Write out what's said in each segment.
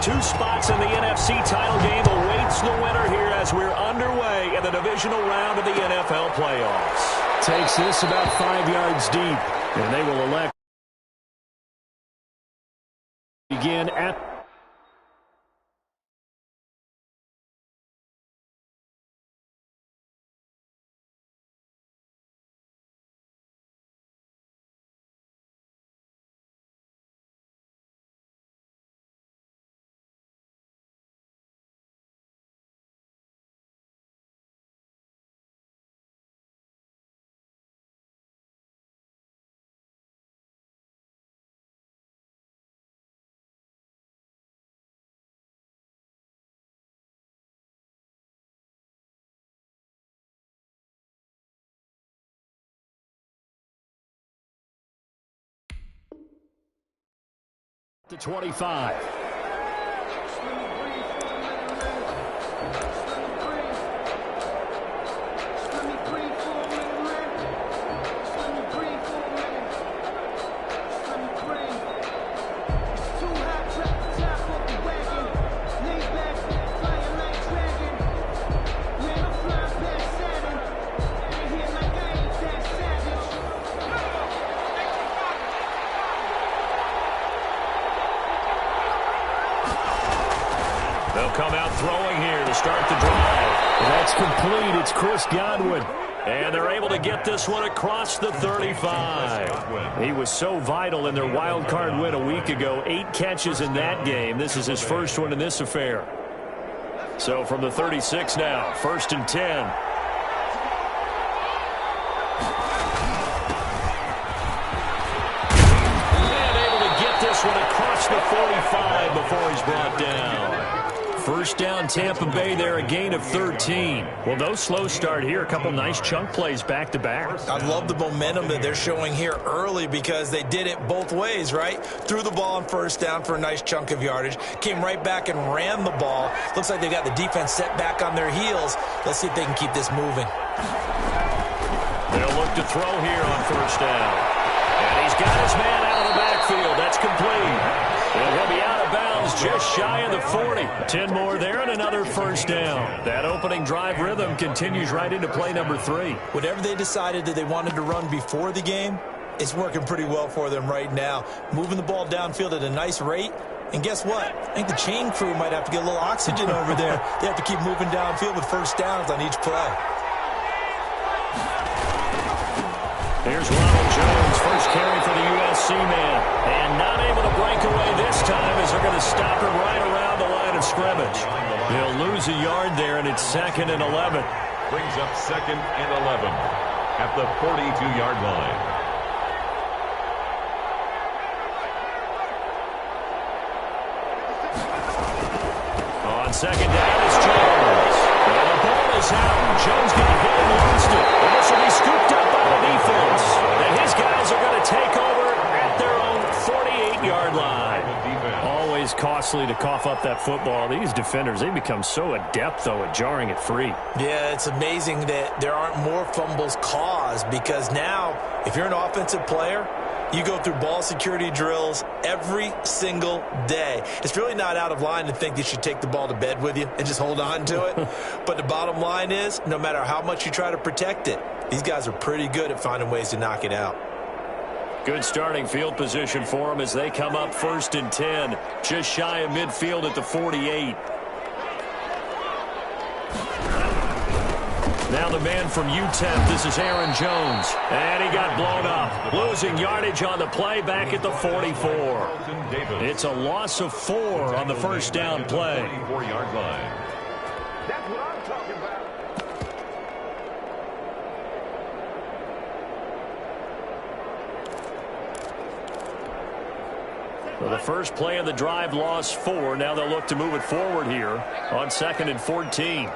2 spots in the NFC title game awaits the winner here as we're underway in the divisional round of the NFL playoffs. Takes this about 5 yards deep, and they will elect begin at to 25. Come out throwing here to start the drive. That's complete. It's Chris Godwin. And they're able to get this one across the 35. He was so vital in their wild card win a week ago. 8 catches in that game. This is his first one in this affair. So from the 36 now, 1st and 10. And able to get this one across the 45 before he's brought down. First down, Tampa Bay there, a gain of 13. Well, no slow start here. A couple nice chunk plays back-to-back. I love the momentum that they're showing here early because they did it both ways, right? Threw the ball on first down for a nice chunk of yardage. Came right back and ran the ball. Looks like they got the defense set back on their heels. Let's see if they can keep this moving. They'll look to throw here on first down. And he's got his man out of the backfield. That's complete. And he'll be out of bounds just shy of the 40. 10 more there and another first down. That opening drive rhythm continues right into play number 3. Whatever they decided that they wanted to run before the game, it's working pretty well for them right now. Moving the ball downfield at a nice rate. And guess what? I think the chain crew might have to get a little oxygen over there. They have to keep moving downfield with first downs on each play. Here's Ronald Jones, first carry for the USC man. And not able to break away this time as they're going to stop him right around the line of scrimmage. He'll lose a yard there, and it's 2nd and 11. Brings up 2nd and 11 at the 42-yard line. On second down, it's Jones. And the ball is out. Jones got hit and lost it. And this will be scooped up by the defense. And his guys are going to take over at their own 48-yard line. Always costly to cough up that football. These defenders, they become so adept, though, at jarring it free. Yeah, it's amazing that there aren't more fumbles caused because now, if you're an offensive player, you go through ball security drills every single day. It's really not out of line to think you should take the ball to bed with you and just hold on to it. But the bottom line is, no matter how much you try to protect it, these guys are pretty good at finding ways to knock it out. Good starting field position for them as they come up 1st and 10, just shy of midfield at the 48. Now the man from UTEP, this is Aaron Jones. And he got blown up. Losing yardage on the play back at the 44. It's a loss of 4 on the first down play. 44-yard line. That's what I'm talking about. Well, the first play of the drive lost 4. Now they'll look to move it forward here on 2nd and 14.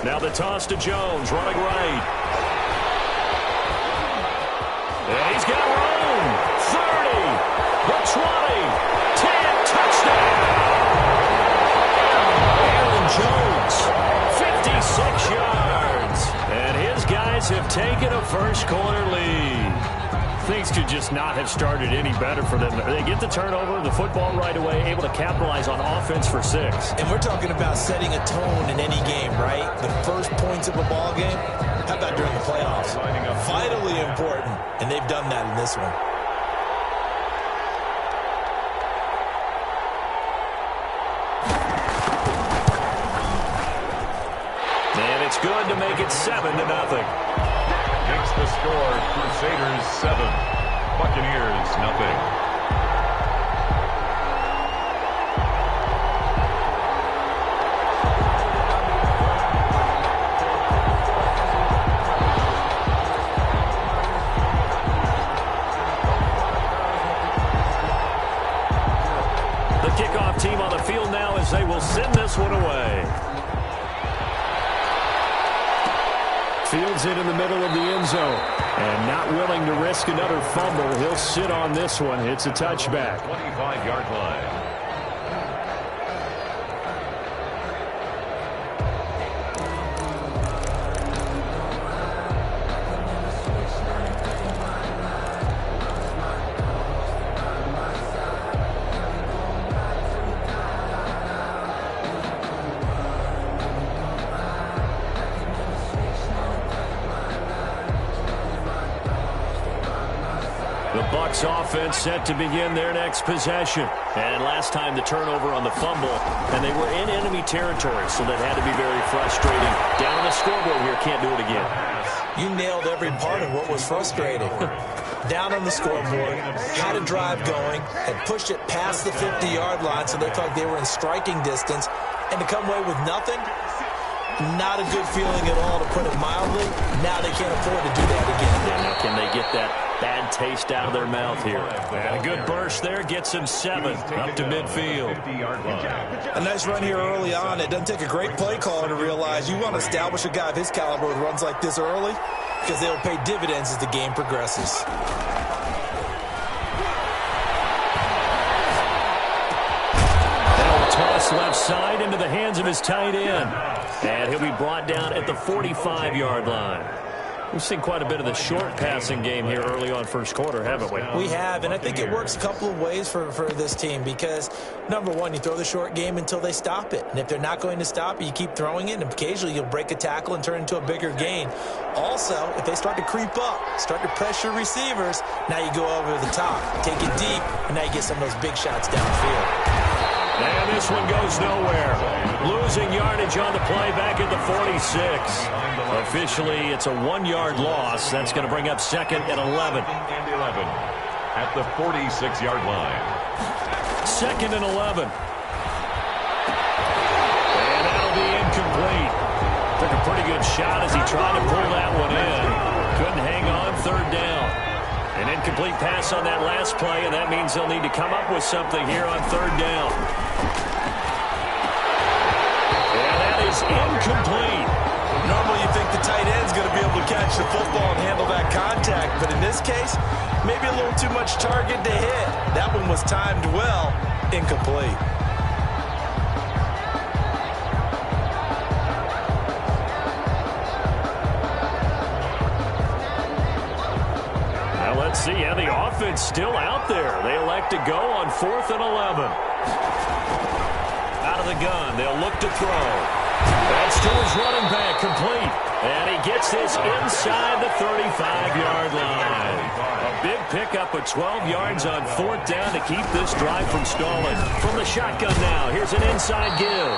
Now the toss to Jones, running right. And he's got room. 30, the 20, 10, touchdown. Aaron Jones, 56 yards. And his first quarter lead. Things could just not have started any better for them. They get the turnover, the football right away, able to capitalize on offense for 6. And we're talking about setting a tone in any game, right? The first points of a ball game. How about during the playoffs? Vitally important, and they've done that in this one. And it's good to make it 7-0. Makes the score Crusaders 7, Buccaneers nothing. The kickoff team on the field now as they will send this one away. Fields it in the middle of the end zone. And not willing to risk another fumble. He'll sit on this one. It's a touchback. 25-yard line. The Bucs offense set to begin their next possession. And last time the turnover on the fumble, and they were in enemy territory, so that had to be very frustrating. Down on the scoreboard here, can't do it again. You nailed every part of what was frustrating. Down on the scoreboard, had a drive going, had pushed it past the 50-yard line so they felt like they were in striking distance, and to come away with nothing, not a good feeling at all, to put it mildly. Now they can't afford to do that again. Yeah, now can they get that bad taste out of their mouth here? And a good burst there gets him 7 up to midfield. A nice run here early on. It doesn't take a great play caller to realize you want to establish a guy of his caliber with runs like this early, because they'll pay dividends as the game progresses. That'll toss left side into the hands of his tight end. And he'll be brought down at the 45-yard line. We've seen quite a bit of the short passing game here early on first quarter, haven't we? We have, and I think it works a couple of ways for this team because, number one, you throw the short game until they stop it. And if they're not going to stop it, you keep throwing it, and occasionally you'll break a tackle and turn it into a bigger gain. Also, if they start to creep up, start to pressure receivers, now you go over the top, take it deep, and now you get some of those big shots downfield. And this one goes nowhere. Losing yardage on the play back at the 46. Officially, it's a 1-yard loss. That's going to bring up second and 11. And 11 at the 46-yard line. Second and 11. And that'll be incomplete. Took a pretty good shot as he tried to pull that one in. Couldn't hang on, third down. An incomplete pass on that last play, and that means they'll need to come up with something here on third down. And that is incomplete. Normally you think the tight end's going to be able to catch the football and handle that contact, but in this case, maybe a little too much target to hit. That one was timed well, incomplete. Let's see, yeah, the offense still out there. They elect to go on 4th and 11. Out of the gun, they'll look to throw. That's to his running back, complete. And he gets this inside the 35-yard line. A big pickup of 12 yards on 4th down to keep this drive from stalling. From the shotgun now, here's an inside give.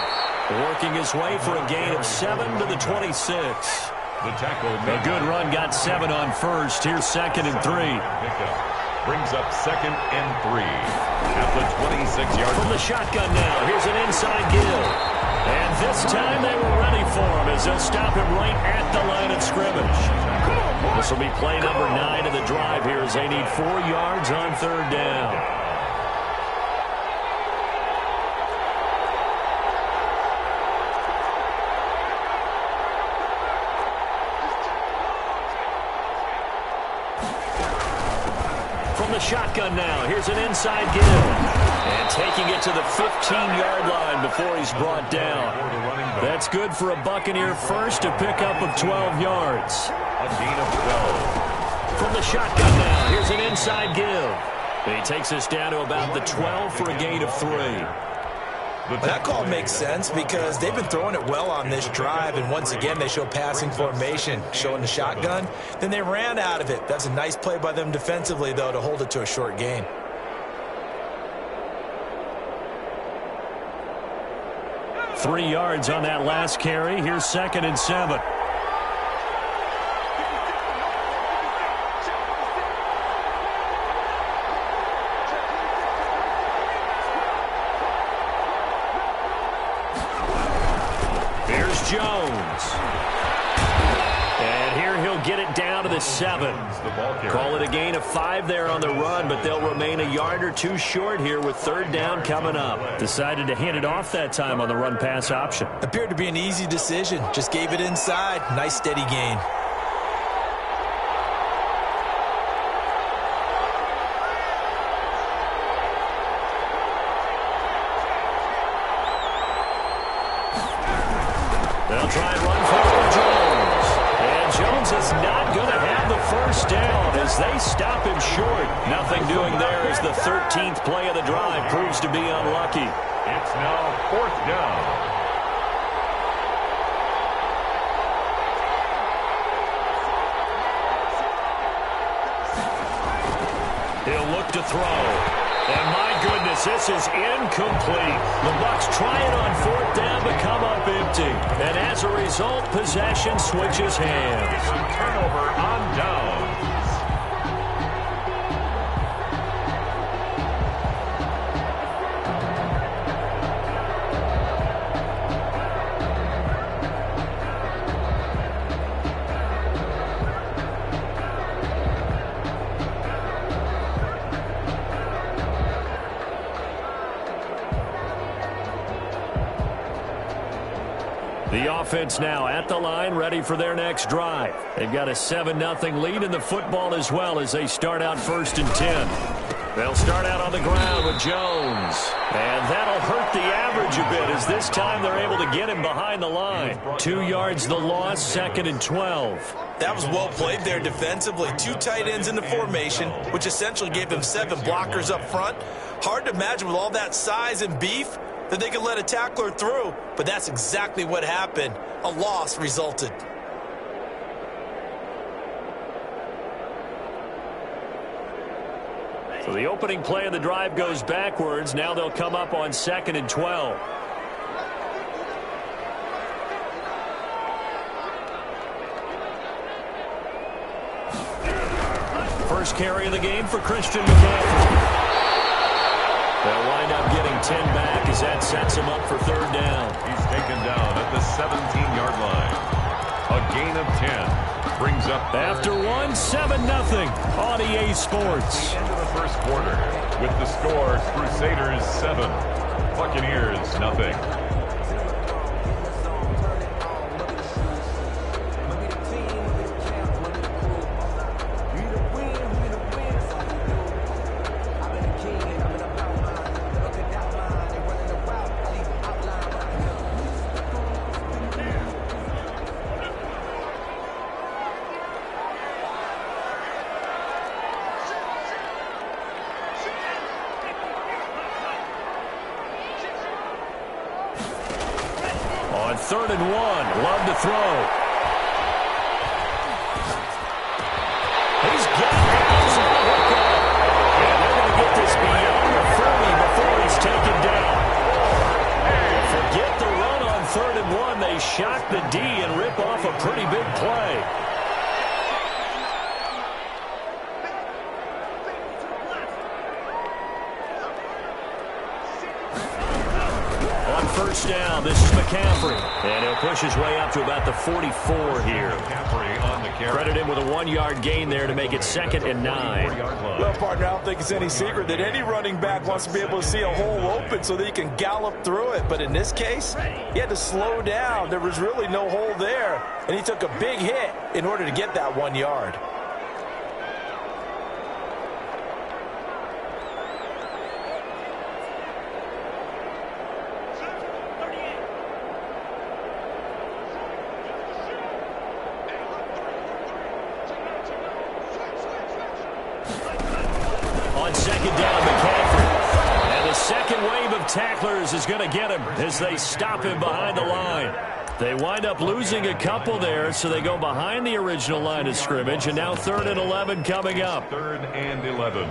Working his way for a gain of 7 to the 26. The tackle. A good run, got 7 on first. Here's second and 3. Pickup brings up second and 3 at the 26-yard line. From the shotgun now, here's an inside give. And this time they were ready for him as they'll stop him right at the line of scrimmage. This will be play number 9 of the drive here as they need 4 yards on third down. The shotgun now. Here's an inside give. And taking it to the 15-yard line before he's brought down. That's good for a Buccaneer first, to pick up of 12 yards. A gain of 12. From the shotgun now, here's an inside give. And he takes us down to about the 12 for a gain of 3. That call makes sense because they've been throwing it well on this drive, and once again they show passing formation, showing the shotgun. Then they ran out of it. That's a nice play by them defensively, though, to hold it to a short gain. Three yards on that last carry. Here's 2nd and 7. Jones. And here he'll get it down to the 7. Call it a gain of 5 there on the run, but they'll remain a yard or 2 short here with 3rd down coming up. Decided to hand it off that time on the run-pass option. Appeared to be an easy decision. Just gave it inside. Nice steady gain. They'll try and run forward Jones. And Jones is not going to have the 1st down as they stop him short. Nothing doing there as the 13th play of the drive proves to be unlucky. It's now 4th down. He'll look to throw. And my goodness, this is incomplete. The Bucs try it on 4th down but come up empty. And as a result, possession switches hands. Turnover on downs. The offense now at the line, ready for their next drive. They've got a 7-0 lead in the football as well as they start out 1st and 10. They'll start out on the ground with Jones. And that'll hurt the average a bit as this time they're able to get him behind the line. 2 yards the loss, 2nd and 12. That was well played there defensively. 2 tight ends in the formation, which essentially gave them 7 blockers up front. Hard to imagine with all that size and beef that they could let a tackler through, but that's exactly what happened. A loss resulted. So the opening play of the drive goes backwards. Now they'll come up on 2nd and 12. First carry of the game for Christian McCaffrey. They'll wind up getting 10 back as that sets him up for 3rd down. He's taken down at the 17-yard line. A gain of 10 brings up after 7-0 on EA Sports. End of the 1st quarter with the score: Crusaders 7, Buccaneers 0. On 3rd and 1, Love to throw. He's got it. And they're going to get this beyond the 40 before he's taken down. Forget the run on 3rd and 1. They shock the D and rip off a pretty big play. On 1st down, this is McCaffrey. And he'll push his way up to about the 44 here. McCaffrey on the carry. Credit him with a 1-yard gain there to make it 2nd and 9. Well, partner, I don't think it's any secret that any running back wants to be able to see a hole open so that he can gallop through it. But in this case, he had to slow down. There was really no hole there, and he took a big hit in order to get that 1 yard. tacklers is going to get him as they stop him behind the line. They wind up losing a couple there, so they go behind the original line of scrimmage, and now 3rd and 11 coming up. 3rd and 11.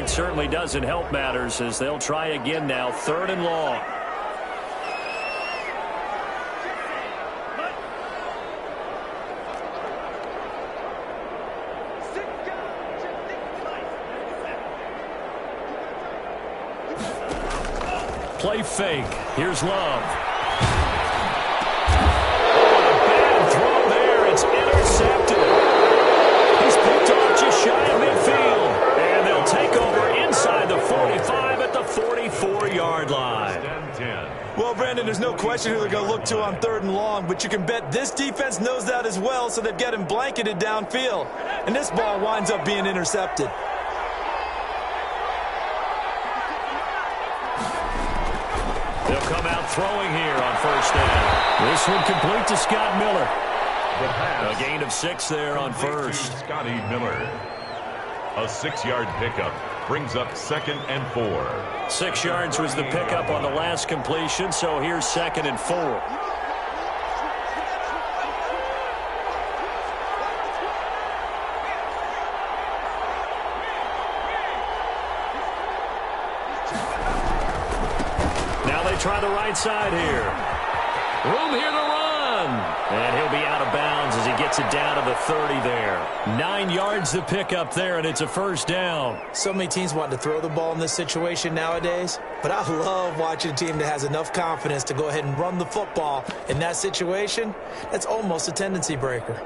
Certainly doesn't help matters as they'll try again now, 3rd and long. Play fake. Here's Love. Oh, a bad throw there. It's intercepted. He's picked off just shy of midfield. And they'll take over inside the 45 at the 44-yard line. Well, Brandon, there's no question who they're going to look to on 3rd and long, but you can bet this defense knows that as well, so they've got him blanketed downfield. And this ball winds up being intercepted. They'll come out throwing here on 1st down. This one complete to Scott Miller. A gain of 6 there on 1st. Scotty Miller. A 6-yard pickup brings up 2nd and 4. 6 yards was the pickup on the last completion, so here's 2nd and 4. Now they try the right side here. Room here to run. And he'll be out of bounds as he gets it down to the 30 there. 9 yards to pick up there, and it's a 1st down. So many teams want to throw the ball in this situation nowadays, but I love watching a team that has enough confidence to go ahead and run the football. In that situation, that's almost a tendency breaker.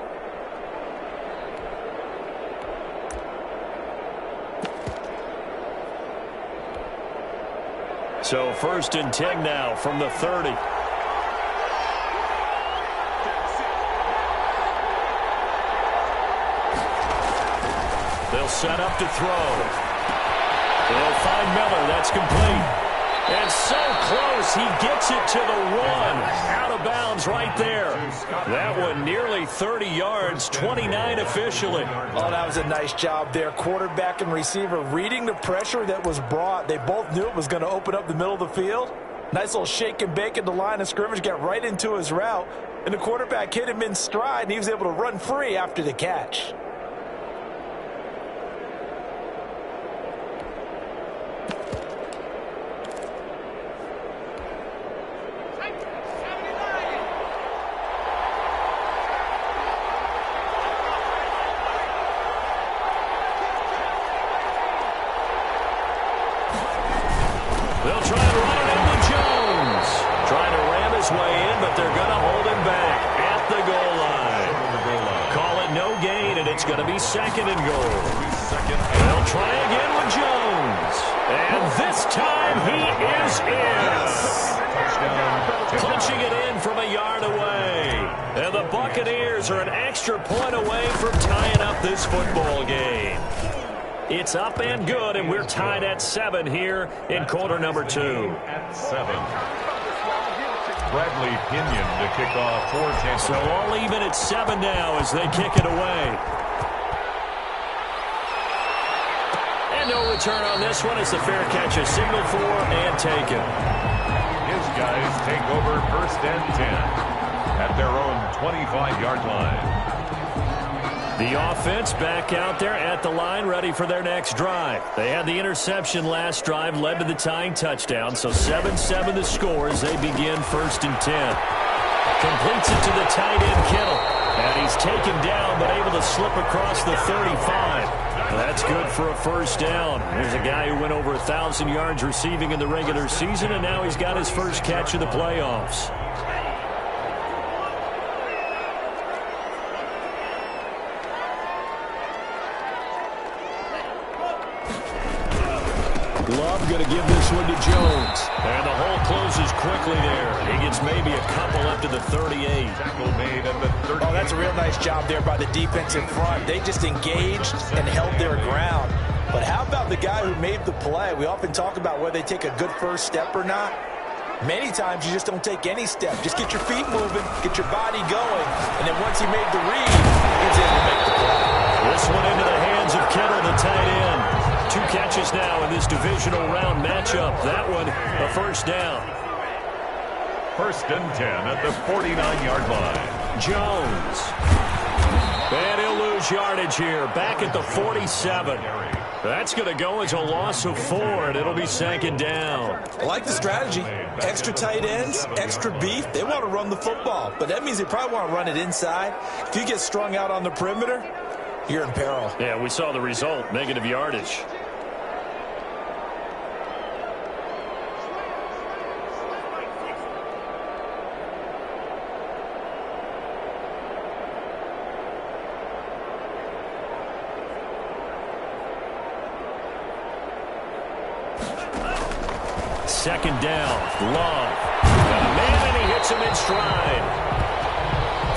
So 1st and 10 now from the 30. They'll set up to throw. They'll find Miller. That's complete. And so close, he gets it to the 1. Out of bounds right there. That one nearly 30 yards, 29 officially. Oh, that was a nice job there. Quarterback and receiver reading the pressure that was brought. They both knew it was going to open up the middle of the field. Nice little shake and bake at the line of scrimmage, got right into his route. And the quarterback hit him in stride, and he was able to run free after the catch. They'll try to run it in with Jones. Trying to ram his way in, but they're going to hold him back at the goal line. Call it no gain, and it's going to be 2nd and goal. They'll try again with Jones. And this time he is in. Punching it in from a yard away. And the Buccaneers are an extra point away from tying up this football game. It's up and good, and we're tied at 7 here in quarter number 2. At 7. Bradley Pinion to kick off for Tampa. So all even at 7 now as they kick it away. And no return on this one. It's a fair catch, a signal for and taken. His guys take over 1st and 10 at their own 25-yard line. The offense back out there at the line, ready for their next drive. They had the interception last drive, led to the tying touchdown. So 7-7 the score as they begin 1st and 10. Completes it to the tight end, Kittle. And he's taken down, but able to slip across the 35. That's good for a 1st down. There's a guy who went over 1,000 yards receiving in the regular season, and now he's got his first catch of the playoffs. Love going to give this one to Jones. And the hole closes quickly there. He gets maybe a couple up to the 38. Tackle made at the 38. Oh, that's a real nice job there by the defensive front. They just engaged and held their ground. But how about the guy who made the play? We often talk about whether they take a good first step or not. Many times you just don't take any step. Just get your feet moving, get your body going, and then once he made the read, he was able to make the play. This one into the hands of Kittle, the tight end. 2 catches now in this divisional round matchup. That one, a first down. 1st and 10 at the 49-yard line. Jones. And he'll lose yardage here. Back at the 47. That's going to go as a loss of 4, and it'll be 2nd down. I like the strategy. Extra tight ends, extra beef. They want to run the football, but that means they probably want to run it inside. If you get strung out on the perimeter, you're in peril. Yeah, we saw the result, negative yardage. Second down, Love. And he hits him in stride.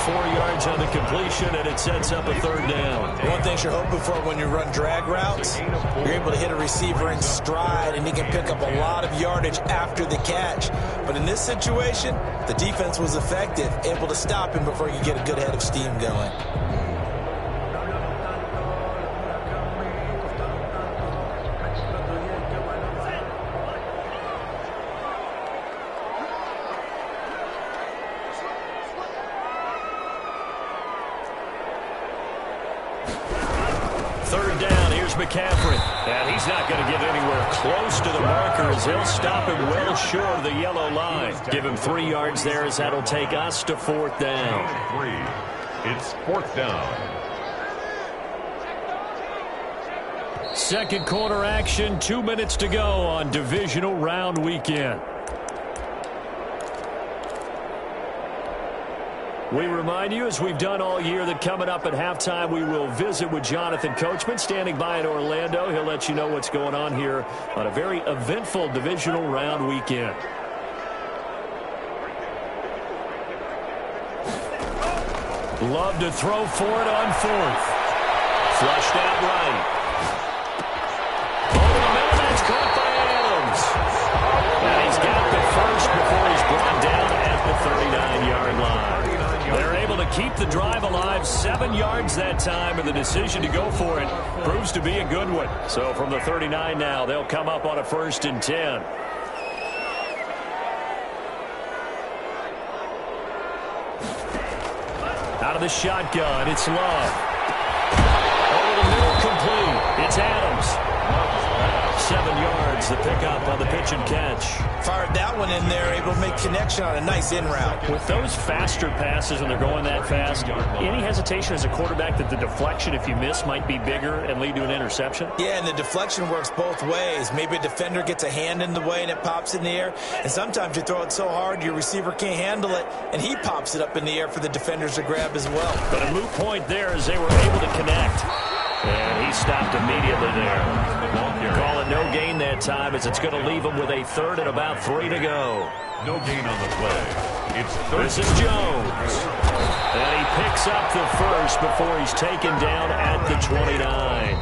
4 yards on the completion, and it sets up a 3rd down. One thing you're hoping for when you run drag routes, you're able to hit a receiver in stride, and he can pick up a lot of yardage after the catch. But in this situation, the defense was effective, able to stop him before he could get a good head of steam going. McCaffrey, and he's not going to get anywhere close to the markers. He'll stop him well short of the yellow line. Give him 3 yards there, as that'll take us to 4th down. 3. It's 4th down. 2nd quarter action, 2 minutes to go on divisional round weekend. We remind you, as we've done all year, that coming up at halftime, we will visit with Jonathan Coachman, standing by in Orlando. He'll let you know what's going on here on a very eventful divisional round weekend. Love to throw for it on 4th. Flushed out right. Over the middle, that's caught by Adams. And he's got the first before he's brought down at the 39-yard line. They're able to keep the drive alive, 7 yards that time, and the decision to go for it proves to be a good one. So from the 39 now, they'll come up on a 1st and 10. Out of the shotgun, it's Love. Over the middle, complete. It's Adams. 7 yards, the pickup on the pitch and catch. Fired that one in there, able to make connection on a nice in route. With those faster passes, when they're going that fast, any hesitation as a quarterback that the deflection, if you miss, might be bigger and lead to an interception? Yeah, and the deflection works both ways. Maybe a defender gets a hand in the way and it pops in the air. And sometimes you throw it so hard your receiver can't handle it, and he pops it up in the air for the defenders to grab as well. But a moot point there as they were able to connect. And he stopped immediately there. Call it no gain that time, as it's going to leave him with a 3rd and about 3 to go. No gain on the play. It's 3rd. This is Jones. And he picks up the first before he's taken down at the 29.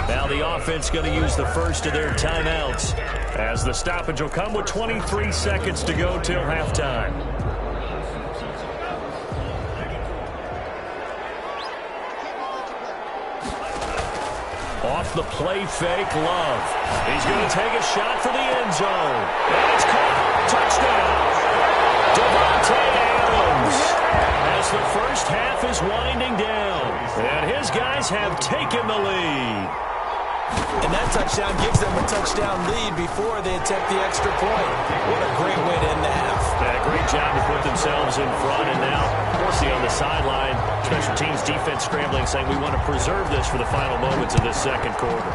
Now the offense going to use the first of their timeouts, as the stoppage will come with 23 seconds to go till halftime. Off the play fake, Love. He's going to take a shot for the end zone. And it's caught. Touchdown. Devontae Adams. As the first half is winding down. And his guys have taken the lead. And that touchdown gives them a touchdown lead before they attempt the extra point. What a great way to end the half. Yeah, great job to put themselves in front. And now, Horsey on the sideline, special teams defense scrambling, saying we want to preserve this for the final moments of this 2nd quarter.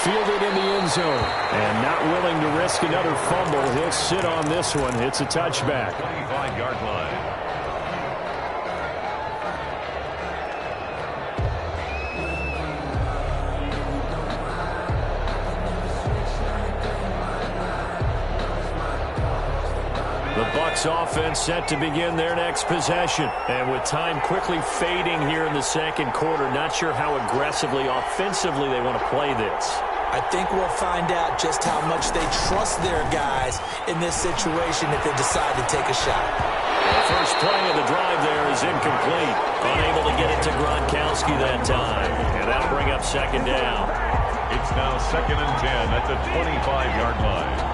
Fielded in the end zone. And not willing to risk another fumble. He'll sit on this one. It's a touchback. 25-yard line. The Bucs offense set to begin their next possession. And with time quickly fading here in the second quarter, not sure how aggressively, offensively they want to play this. I think we'll find out just how much they trust their guys in this situation if they decide to take a shot. The first play of the drive there is incomplete. Unable to get it to Gronkowski that time. And that'll bring up second down. It's now 2nd and 10 at the 25-yard line.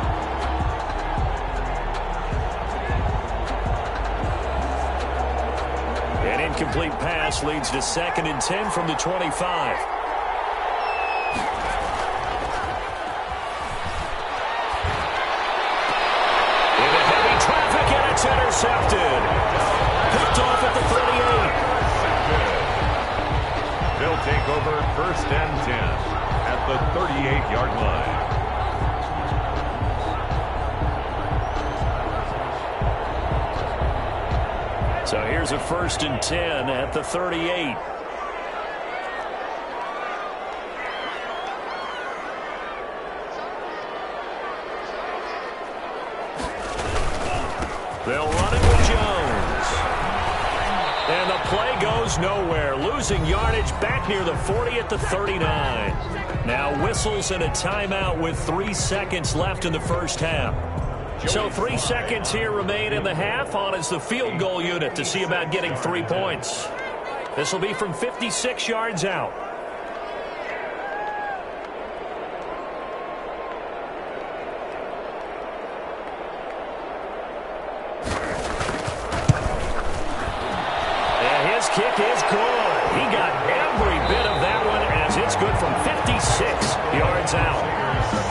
An incomplete pass leads to 2nd and 10 from the 25. It's intercepted. Picked off at the 38. They'll take over 1st and 10 at the 38-yard line. So here's a 1st and 10 at the 38. They'll run it with Jones. And the play goes nowhere. Losing yardage back near the 40 at the 39. Now whistles and a timeout with 3 seconds left in the first half. So 3 seconds here remain in the half. On is the field goal unit to see about getting 3 points. This will be from 56 yards out. Kick is good. He got every bit of that one as it's good from 56 yards out.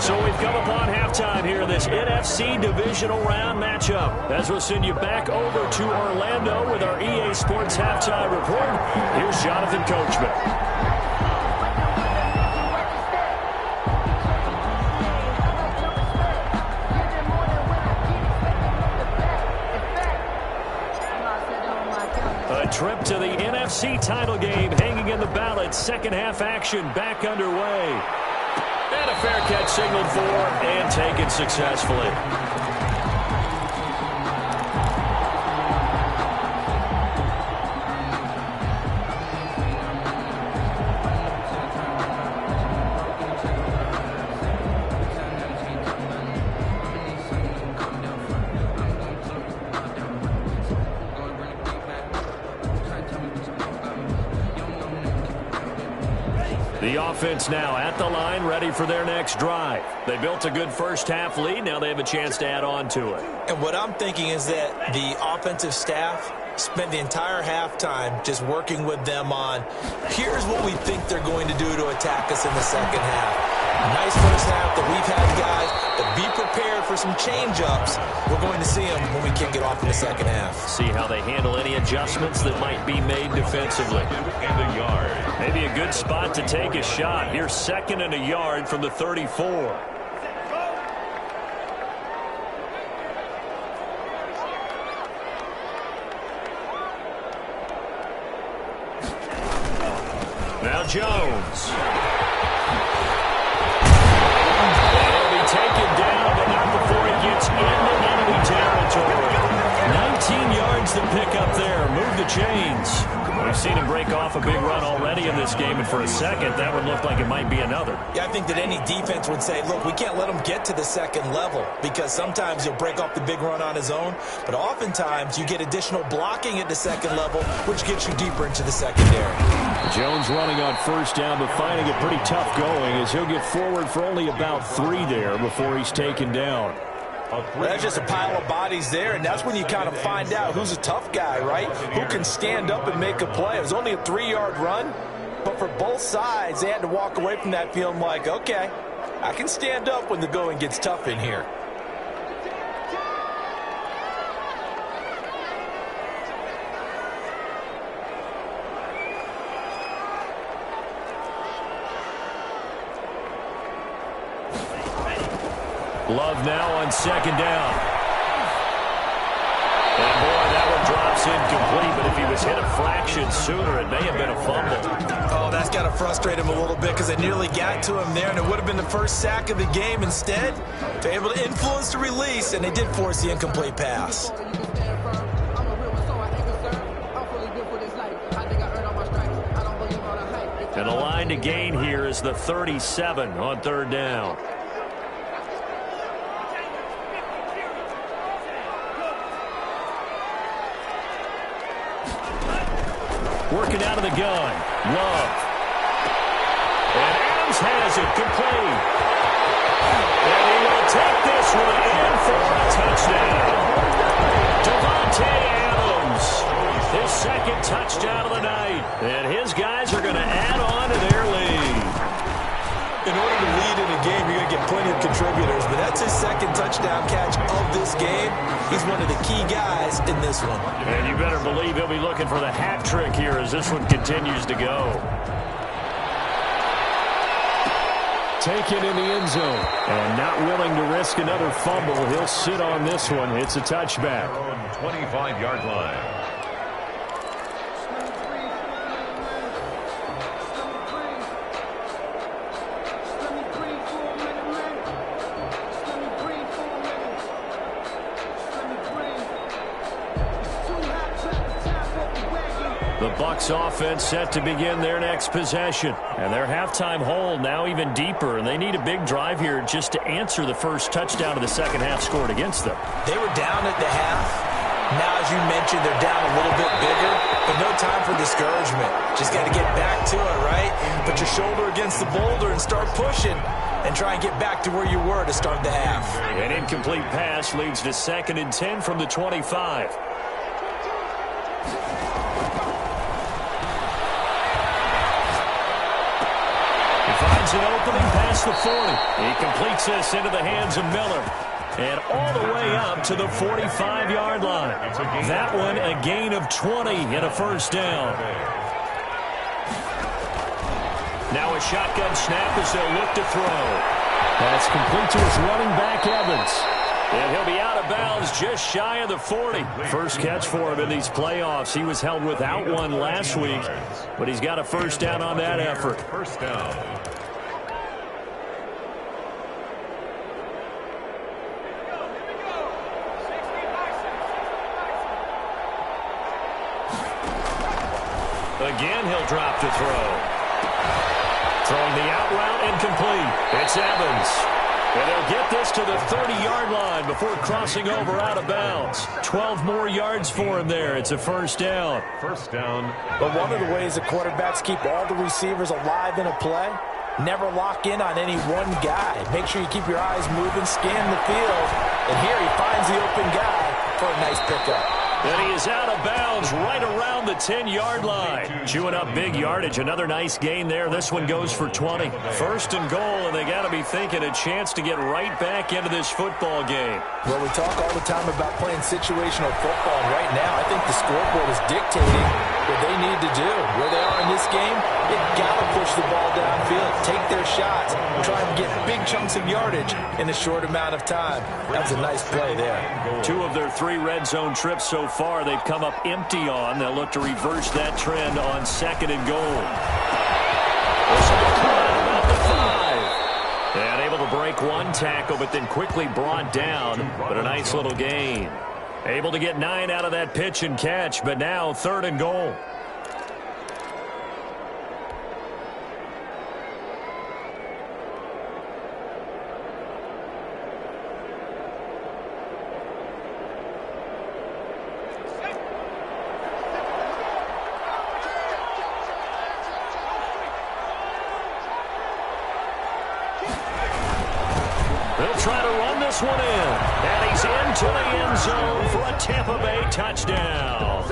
So we've come upon halftime here in this NFC divisional round matchup. As we'll send you back over to Orlando with our EA Sports halftime report, here's Jonathan Coachman. Trip to the NFC title game hanging in the balance. Second half action back underway. And a fair catch signaled for and taken successfully. The offense now at the line, ready for their next drive. They built a good first half lead. Now they have a chance to add on to it. And what I'm thinking is that the offensive staff spent the entire halftime just working with them on, here's what we think they're going to do to attack us in the second half. Nice first half that we've had, guys, but be prepared for some change-ups. We're going to see them when we kick it off in the second half. See how they handle any adjustments that might be made defensively. And a yard. Maybe a good spot to take a shot. Here's 2nd and a yard from the 34. Now Jones. He'll be taken down, but not before he gets into enemy territory. 19 yards to pick up there. Move the chains. We've seen him break off a big run already in this game, and for a second, that would look like it might be another. Yeah, I think that any defense would say, look, we can't let him get to the second level because sometimes he'll break off the big run on his own, but oftentimes you get additional blocking at the second level, which gets you deeper into the secondary. Jones running on first down, but finding it pretty tough going as he'll get forward for only about 3 there before he's taken down. That's just a pile of bodies there, and that's when you kind of find out who's a tough guy, right? Who can stand up and make a play. It was only a 3-yard run, but for both sides, they had to walk away from that feeling like, okay, I can stand up when the going gets tough in here. Love now on second down. And boy, that one drops It's incomplete, but if he was hit a fraction sooner, it may have been a fumble. Oh, that's got to frustrate him a little bit because they nearly got to him there, and it would have been the first sack of the game. Instead, they're able to influence the release, and they did force the incomplete pass. And the line to gain here is the 37 on third down. Working out of the gun. Love. And Adams has it complete. And he will take this one in for a touchdown. Devontae Adams. His second touchdown of the night. And his guys are going to add on to their lead. In order to lead in a game, you're going to get plenty of contributors, but that's his second touchdown catch of this game. He's one of the key guys in this one. And you better believe he'll be looking for the hat trick here as this one continues to go. Taken in the end zone. And not willing to risk another fumble. He'll sit on this one. It's a touchback. 25-yard line. The Bucs offense set to begin their next possession. And their halftime hole now even deeper, and they need a big drive here just to answer the first touchdown of the second half scored against them. They were down at the half. Now, as you mentioned, they're down a little bit bigger, but no time for discouragement. Just got to get back to it, right? Put your shoulder against the boulder and start pushing and try and get back to where you were to start the half. An incomplete pass leads to 2nd and 10 from the 25. Finds an opening past the 40. He completes this into the hands of Miller. And all the way up to the 45-yard line. That one a gain of 20 and a first down. Now a shotgun snap as they'll look to throw. That's complete to his running back, Evans. And he'll be out of bounds just shy of the 40. First catch for him in these playoffs. He was held without one last week, but he's got a first down on that effort. First down. Again, he'll drop to throw. Throwing the out route incomplete. It's Evans. And they'll get this to the 30-yard line before crossing over out of bounds. 12 more yards for him there. It's a first down. First down. But one of the ways the quarterbacks keep all the receivers alive in a play, never lock in on any one guy. Make sure you keep your eyes moving, scan the field. And here he finds the open guy for a nice pickup. And he is out of bounds right around the 10-yard line. Chewing up big yardage. Another nice gain there. This one goes for 20. First and goal, and they got to be thinking a chance to get right back into this football game. Well, we talk all the time about playing situational football, and right now I think the scoreboard is dictating what they need to do. Where they are in this game, they've got to push the ball downfield, take their shots, try and get big chunks of yardage in a short amount of time. That was a nice play there. 2 of their 3 red zone trips so far they've come up empty on. They'll look to reverse that trend on 2nd and goal. About the 5. And able to break one tackle, but then quickly brought down. But a nice little gain. Able to get 9 out of that pitch and catch, but now 3rd and goal. They'll try to run this one in. And he's into the end zone for a Tampa Bay touchdown.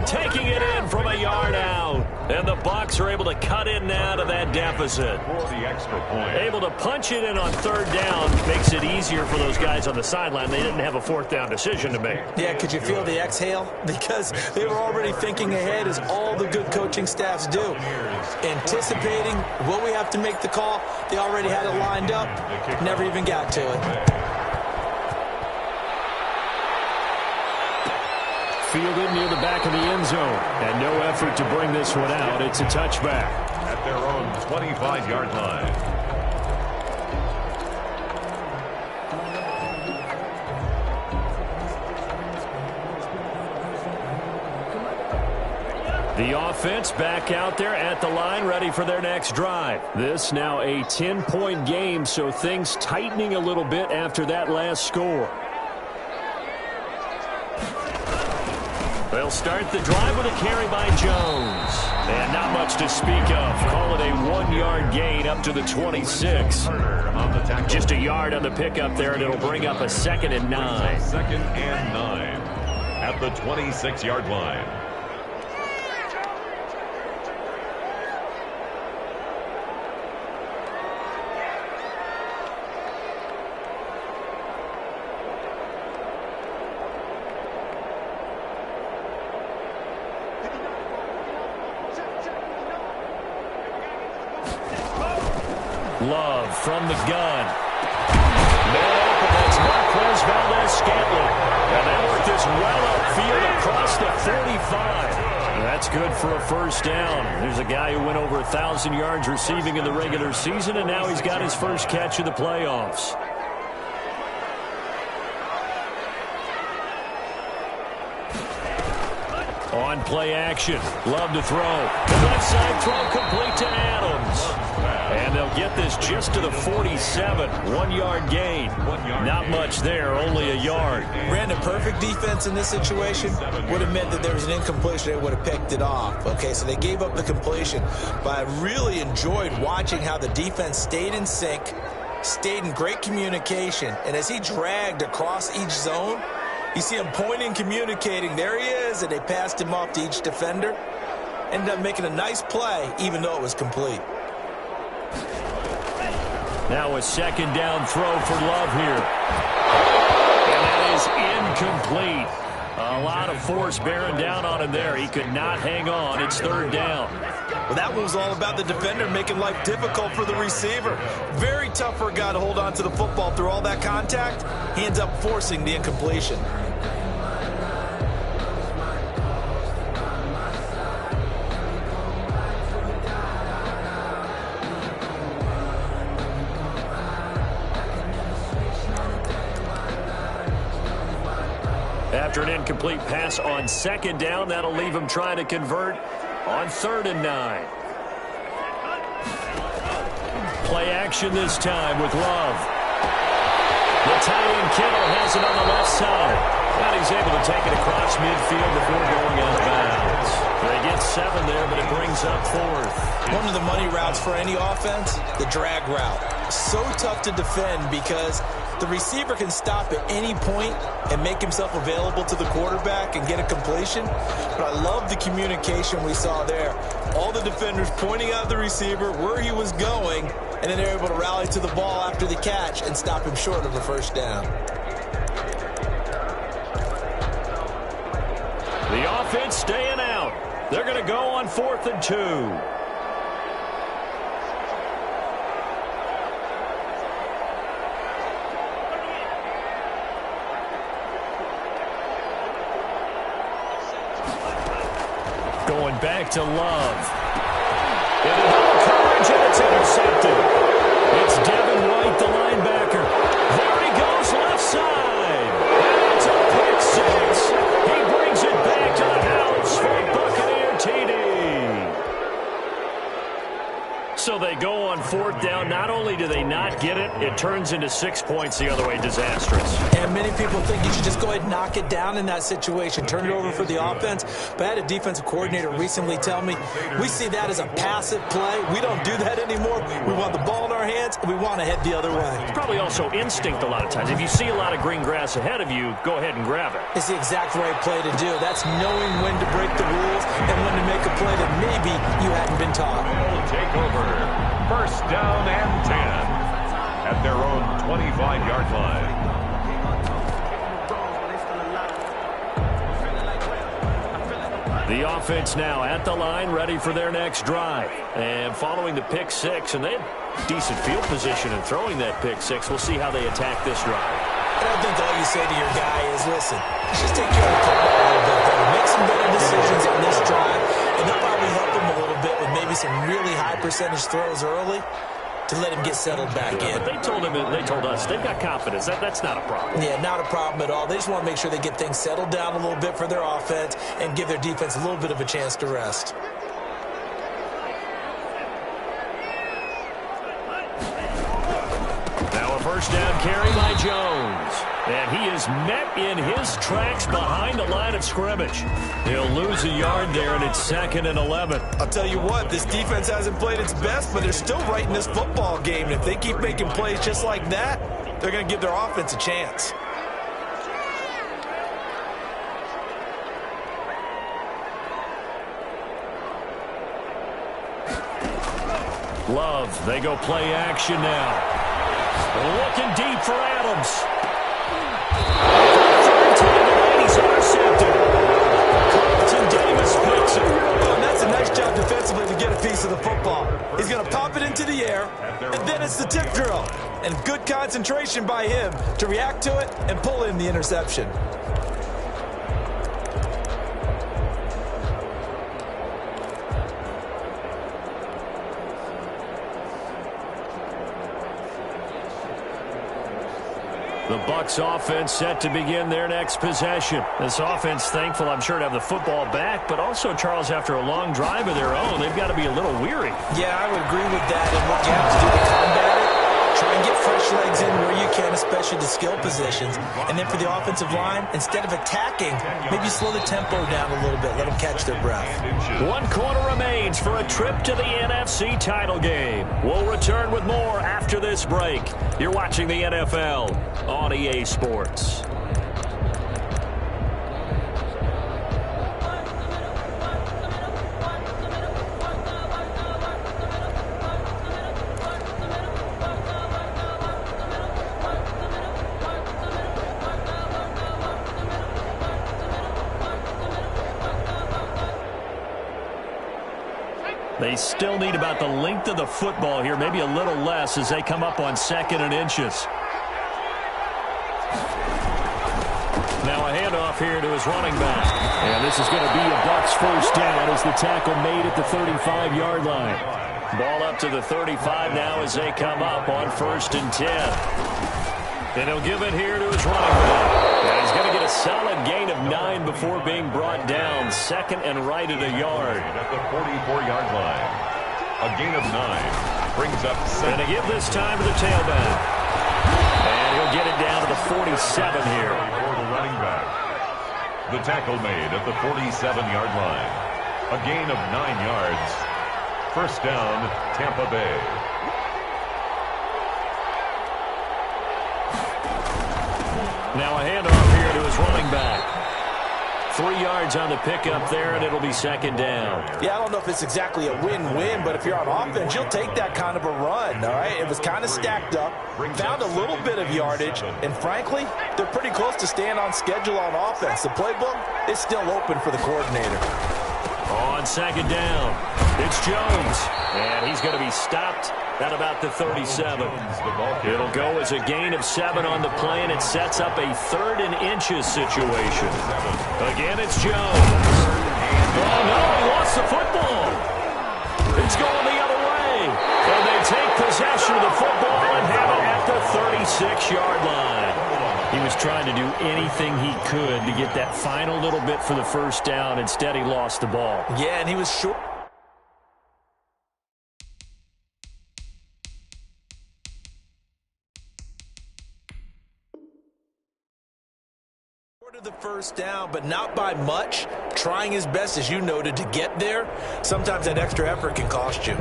Taking it in from a yard out. And the Bucs are able to cut in now to that deficit. For the extra point. Able to punch it in on 3rd down. Makes it easier for those guys on the sideline. They didn't have a 4th down decision to make. Yeah, could you feel the exhale? Because they were already thinking ahead, as all the good coaching staffs do. Anticipating what we have to make the call. They already had it lined up. Never even got to it. fielded near the back of the end zone. And no effort to bring this one out. It's a touchback. At their own 25-yard line. The offense back out there at the line, ready for their next drive. This now a 10-point game, so things tightening a little bit after that last score. They'll start the drive with a carry by Jones. And not much to speak of. Call it a 1-yard gain up to the 26. Just a yard on the pickup there, and it'll bring up a 2nd and 9. 2nd and 9 at the 26-yard line. Love from the gun. Man open, that's Marquez Valdez-Scantling. And that worked this well upfield across the 45. That's good for a first down. There's a guy who went over 1,000 yards receiving in the regular season, and now he's got his first catch of the playoffs. On play action. Love to throw. The left side throw complete to Adams. And they'll get this just to the 47. 1-yard gain. Not much there, only a yard. Brandon, perfect defense in this situation would have meant that there was an incompletion. They would have picked it off. Okay, so they gave up the completion. But I really enjoyed watching how the defense stayed in sync, stayed in great communication. And as he dragged across each zone, you see him pointing, communicating. There he is, and they passed him off to each defender. Ended up making a nice play, even though it was complete. Now a 2nd down throw for Love here. And that is incomplete. A lot of force bearing down on him there. He could not hang on. It's 3rd down. Well, that one was all about the defender making life difficult for the receiver. Very tough for a guy to hold on to the football through all that contact. He ends up forcing the incompletion. After an incomplete pass on 2nd down, that'll leave him trying to convert on 3rd and 9. Play action this time with Love. The tight end Kittle has it on the left side. And he's able to take it across midfield before going out of bounds. They get 7 there, but it brings up 4th. One of the money routes for any offense, the drag route. So tough to defend because the receiver can stop at any point and make himself available to the quarterback and get a completion. But I love the communication we saw there. All the defenders pointing out the receiver, where he was going, and then they're able to rally to the ball after the catch and stop him short of a first down. The offense staying out. They're going to go on 4th and 2. Going back to Love. Into double coverage, and it's intercepted. It's Devin White, the linebacker. There he goes, left side. And it's a pick 6. He brings it back to the house for a Buccaneer TD. So they go on 4th down. Not only do they not get it, it turns into 6 points the other way. Disastrous. And many people think you should just go ahead and knock it down in that situation, turn it over for the offense. But I had a defensive coordinator recently tell me, we see that as a passive play. We don't do that anymore. We want the ball in our hands, and we want to head the other way. It's probably also instinct a lot of times. If you see a lot of green grass ahead of you, go ahead and grab it. It's the exact right play to do. That's knowing when to break the rules and when to make a play that maybe you hadn't been taught. Will take over. 1st down and 10 at their own 25-yard line. The offense now at the line, ready for their next drive. And following the pick 6, and they had decent field position in throwing that pick 6. We'll see how they attack this drive. I don't think all you say to your guy is, listen, just take care of the football a little bit better. some really high percentage throws early to let him get settled back in. But they told us they've got confidence. That's not a problem. Yeah, not a problem at all. They just want to make sure they get things settled down a little bit for their offense and give their defense a little bit of a chance to rest. Now a first down carry by Jones. And he is met in his tracks behind the line of scrimmage. He'll lose a yard there, and it's 2nd and 11. I'll tell you what, this defense hasn't played its best, but they're still right in this football game. And if they keep making plays just like that, they're going to give their offense a chance. Love, they go play action now. Looking deep for Adams. He's intercepted. Carlton Davis picks it. And that's a nice job defensively to get a piece of the football. He's going to pop it into the air, and then it's the tip drill. And good concentration by him to react to it and pull in the interception. The Bucs offense set to begin their next possession. This offense thankful, I'm sure, to have the football back, but also, Charles, after a long drive of their own, they've got to be a little weary. Yeah, I would agree with that. And what you have to do to combat it, try and get fresh legs in where you can, especially the skill positions. And then for the offensive line, instead of attacking, maybe slow the tempo down a little bit, let them catch their breath. 1 quarter remains for a trip to the NFC title game. We'll return with more after this break. You're watching the NFL on EA Sports. They still need about the length of the football here, maybe a little less as they come up on 2nd and inches. Now a handoff here to his running back. And this is going to be a Bucs first down as the tackle made at the 35-yard line. Ball up to the 35 now as they come up on 1st and 10. And he'll give it here to his running back. And he's going to get a solid gain of 9 before being brought down. 2nd and right at a yard. At the 44-yard line. A gain of 9 brings up 7. And to give this time to the tailback. And he'll get it down to the 47 here. For the running back. The tackle made at the 47-yard line. A gain of 9 yards. First down, Tampa Bay. Now a handoff here to his running back. 3 yards on the pickup there, and it'll be 2nd down. Yeah, I don't know if it's exactly a win-win, but if you're on offense, you'll take that kind of a run, all right? It was kind of stacked up, found a little bit of yardage, and frankly, they're pretty close to staying on schedule on offense. The playbook is still open for the coordinator. On 2nd down, it's Jones, and he's going to be stopped at about the 37. It'll go as a gain of 7 on the play, and it sets up a 3rd and inches situation. Again, it's Jones. Oh, no, he lost the football. It's going the other way. And they take possession of the football and have it at the 36-yard line. He was trying to do anything he could to get that final little bit for the first down. Instead, he lost the ball. Yeah, and he was short. The first down, but not by much. Trying his best, as you noted, to get there. Sometimes that extra effort can cost you.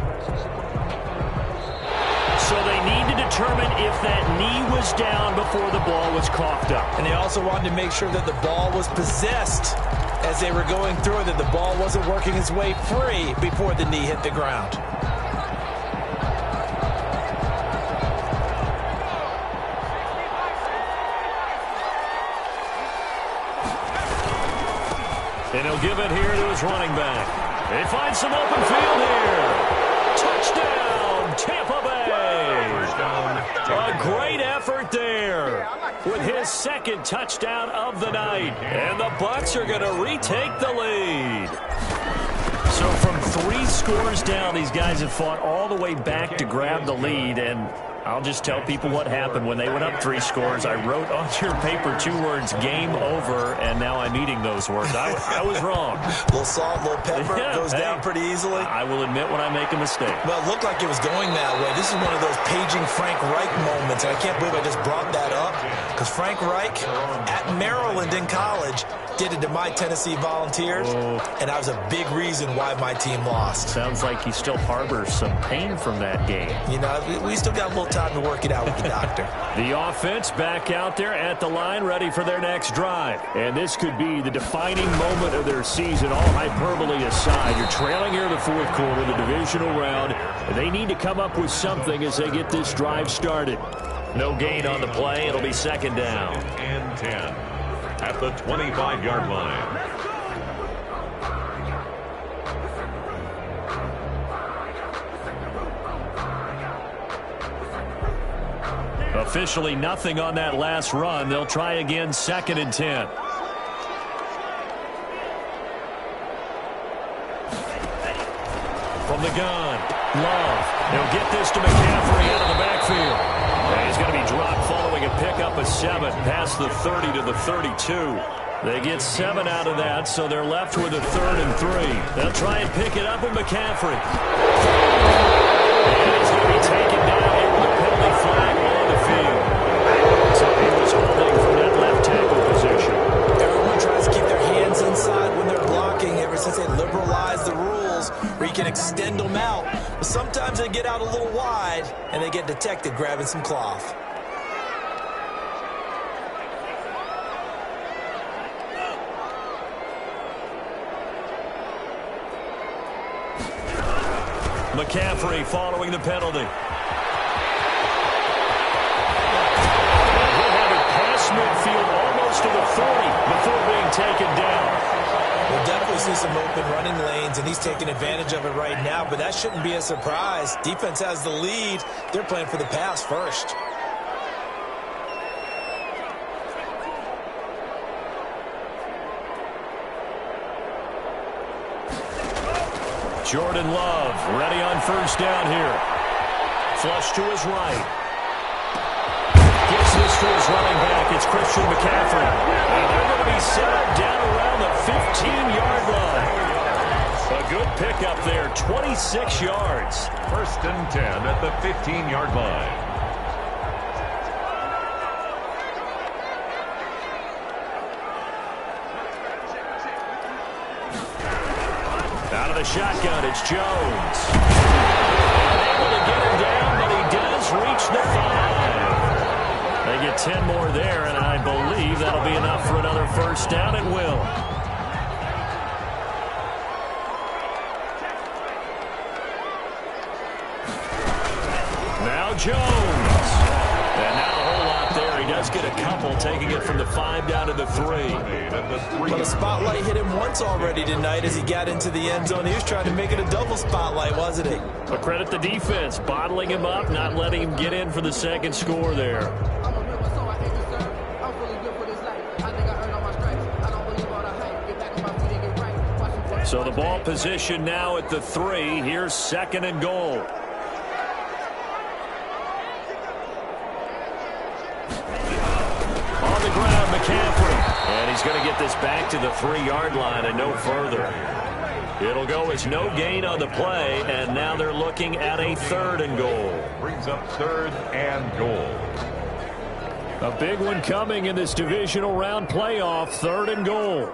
So they need to determine if that knee was down before the ball was coughed up. And they also wanted to make sure that the ball was possessed as they were going through it, that the ball wasn't working its way free before the knee hit the ground. And he'll give it here to his running back. They find some open field here. Touchdown, Tampa Bay. A great effort there with his 2nd touchdown of the night. And the Bucs are going to retake the lead. So from 3 scores down, these guys have fought all the way back to grab the lead, and I'll just tell people what happened when they went up 3 scores. I wrote on your paper 2 words, game over, and now I'm eating those words. I was wrong. A little salt, a little pepper, goes down pretty easily. I will admit when I make a mistake. Well, it looked like it was going that way. This is one of those paging Frank Reich moments, and I can't believe I just brought that up, because Frank Reich at Maryland in college did it to my Tennessee Volunteers, and that was a big reason why my team lost. Sounds like he still harbors some pain from that game. You know, we still got a little time to work it out with the doctor. The offense back out there at the line, ready for their next drive. And this could be the defining moment of their season, all hyperbole aside. You're trailing here in the 4th quarter, the divisional round. They need to come up with something as they get this drive started. No gain on the play. It'll be 2nd down. And 10 at the 25-yard line. Officially nothing on that last run. They'll try again, 2nd and 10. From the gun, Love. They'll get this to McCaffrey out of the backfield. And he's going to be dropped following a pickup of 7 past the 30 to the 32. They get 7 out of that, so they're left with a 3rd and 3. They'll try and pick it up with McCaffrey. And he's going to be taken down here with a penalty flag on the field. So he was holding from that left tackle position. Everyone tries to keep their hands inside when they're blocking ever since they liberalized the rules where you can extend them out. But sometimes they get out a little wide, and they get detected grabbing some cloth. McCaffrey following the penalty. He'll have it past midfield almost to the 40 before being taken down. We'll definitely see some open running lanes, and he's taking advantage of it right now, but that shouldn't be a surprise. Defense has the lead. They're playing for the pass first. Jordan Love ready on 1st down here. Flush to his right. Gives this to his running back. It's Christian McCaffrey. And they're going to be set up down around the 15-yard line. A good pickup there, 26 yards. 1st and 10 at the 15-yard line. Out of the shotgun, it's Jones. Able to get him down, but he does reach the 5. They get 10 more there, and I believe that'll be enough for another 1st down. It will. Now Jones. And not a whole lot there. He does get a couple, taking it from the 5 down to the 3. But the spotlight hit him once already tonight as he got into the end zone. He was trying to make it a double spotlight, wasn't he? But credit the defense, bottling him up, not letting him get in for the 2nd score there. So the ball position now at the 3. Here's 2nd and goal. On the ground, McCaffrey. And he's going to get this back to the 3-yard line and no further. It'll go as no gain on the play, and now they're looking at a 3rd and goal. Brings up 3rd and goal. A big one coming in this divisional round playoff, 3rd and goal.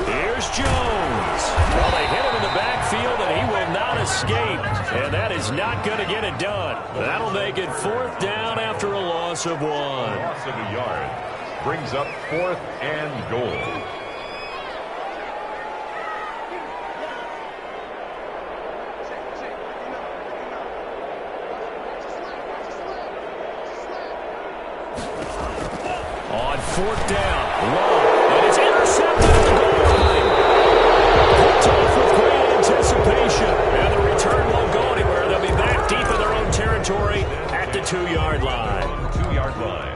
Here's Jones. Well, they hit him in the backfield, and he will not escape. And that is not going to get it done. That'll make it 4th down after a loss of 1. Loss of a yard. Brings up 4th and goal. On 4th down, Love, and it's intercepted at the goal line. Picked off with great anticipation, and the return won't go anywhere. They'll be back deep in their own territory at the 2-yard line. 2-yard line.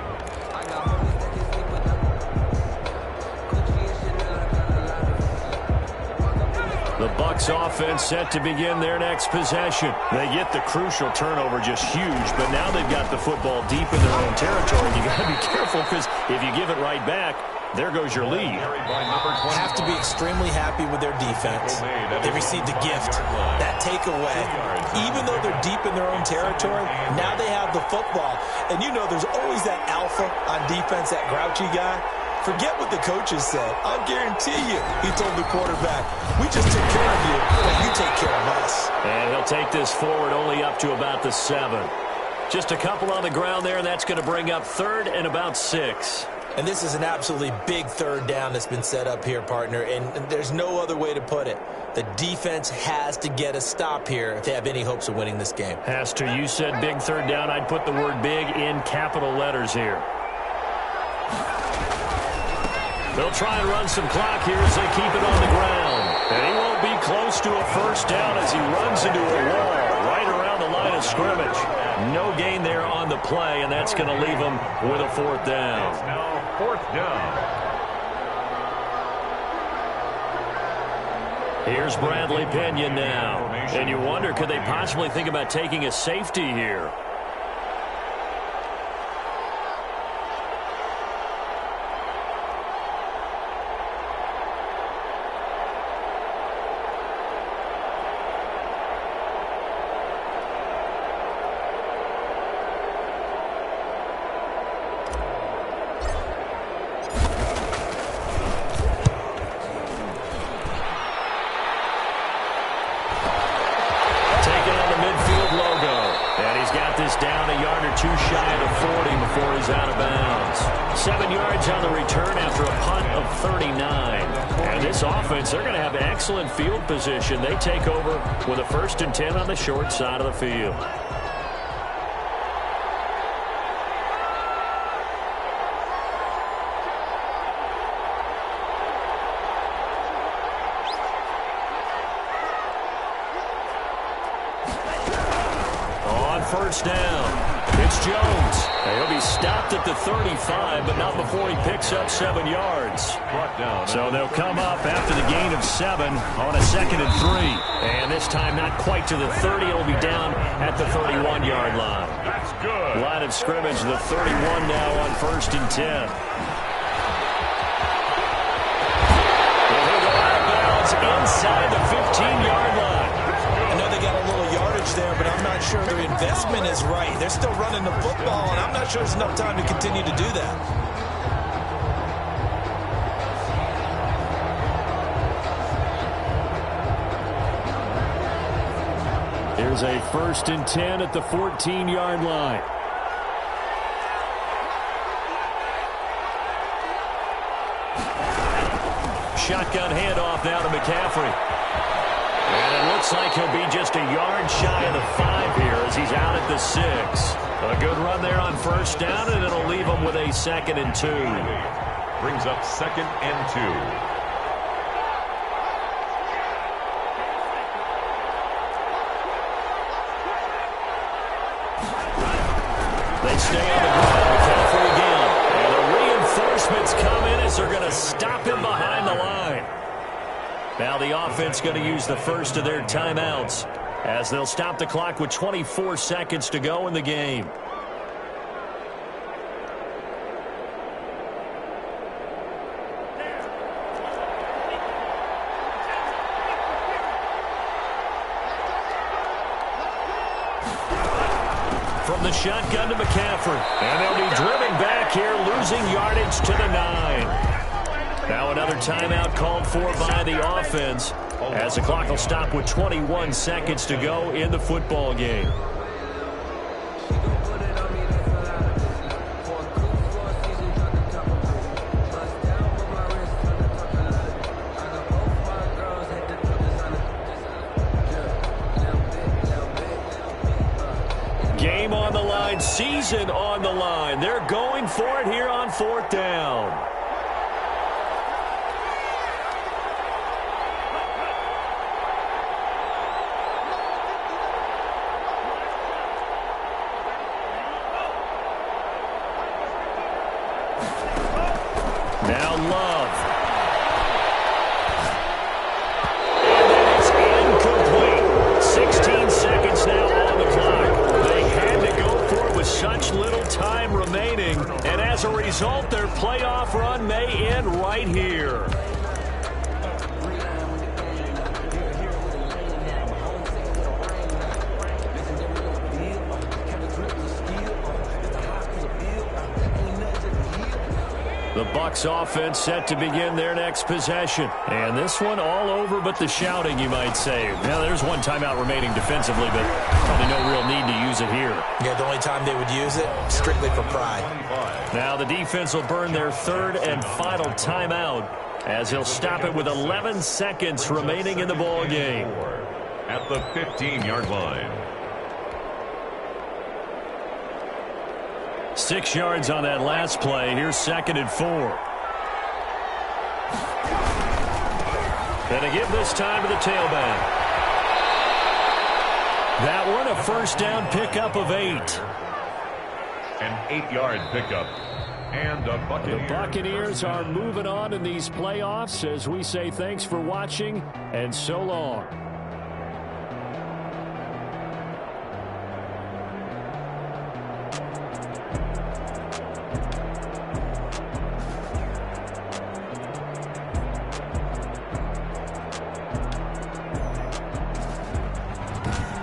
The Bucs offense set to begin their next possession. They get the crucial turnover, just huge, but now they've got the football deep in their own territory. You got to be careful because if you give it right back, there goes your lead. Have to be extremely happy with their defense. They received a gift. That takeaway, even though they're deep in their own territory, now they have the football. And you know there's always that alpha on defense, that grouchy guy. Forget what the coaches said. I'll guarantee you, he told the quarterback, we just took care of you, but you take care of us. And he'll take this forward only up to about the 7. Just a couple on the ground there, and that's going to bring up 3rd and about 6. And this is an absolutely big 3rd down that's been set up here, partner, and there's no other way to put it. The defense has to get a stop here if they have any hopes of winning this game. Has to. You said big 3rd down. I'd put the word big in capital letters here. They'll try and run some clock here as they keep it on the ground. And he won't be close to a 1st down as he runs into a wall right around the line of scrimmage. No gain there on the play, and that's going to leave him with a 4th down. It's now 4th down. Here's Bradley Pinion now. And you wonder, could they possibly think about taking a safety here? Down a yard or 2 shy of the 40 before he's out of bounds. 7 yards on the return after a punt of 39. And this offense, they're going to have excellent field position. They take over with a 1st and 10 on the short side of the field. First down. It's Jones. He'll be stopped at the 35, but not before he picks up 7 yards. So they'll come up after the gain of 7 on a 2nd and 3. And this time not quite to the 30. It'll be down at the 31-yard line. That's good. Line of scrimmage, the 31 now on 1st and 10. And he'll go out of bounds inside the 15-yard line. I know they got a little yardage there, but I'm not sure their investment is right. They're still running the football, and I'm not sure there's enough time to continue to do that. Here's a 1st and 10 at the 14-yard line. Shotgun handoff now to McCaffrey. And it looks like he'll be just a yard shy of the 5 here as he's out at the 6. A good run there on 1st down, and it'll leave him with a 2nd and 2. Brings up 2nd and 2. They stay on the ground. McCaffrey again. And the reinforcements come in as they're going to stop him behind the line. Now the offense going to use the first of their timeouts as they'll stop the clock with 24 seconds to go in the game. From the shotgun to McCaffrey. And they'll be driven back here, losing yardage to the 9. Now another timeout called for by the offense as the clock will stop with 21 seconds to go in the football game. Game on the line, season on the line. They're going for it here on 4th down. Now Love. And then time remaining, and as a result, their playoff run may end right here. The Bucs offense set to begin their next possession. And this one all over but the shouting, you might say. Now, there's one timeout remaining defensively, but probably no real need to use it here. Yeah, the only time they would use it, strictly for pride. Now the defense will burn their third and final timeout as he'll stop it with 11 seconds remaining in the ball game. At the 15-yard line. 6 yards on that last play. Here's 2nd and 4. And to give this time to the tailback. That one a first down pickup of 8. An 8-yard pickup. And a Buccaneers. The Buccaneers are moving on in these playoffs as we say thanks for watching and so long.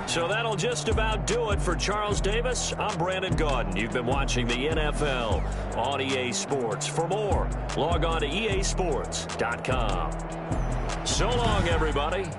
So that'll just about do it for Charles Davis. I'm Brandon Gaudin. You've been watching the NFL on EA Sports. For more, log on to easports.com. So long, everybody.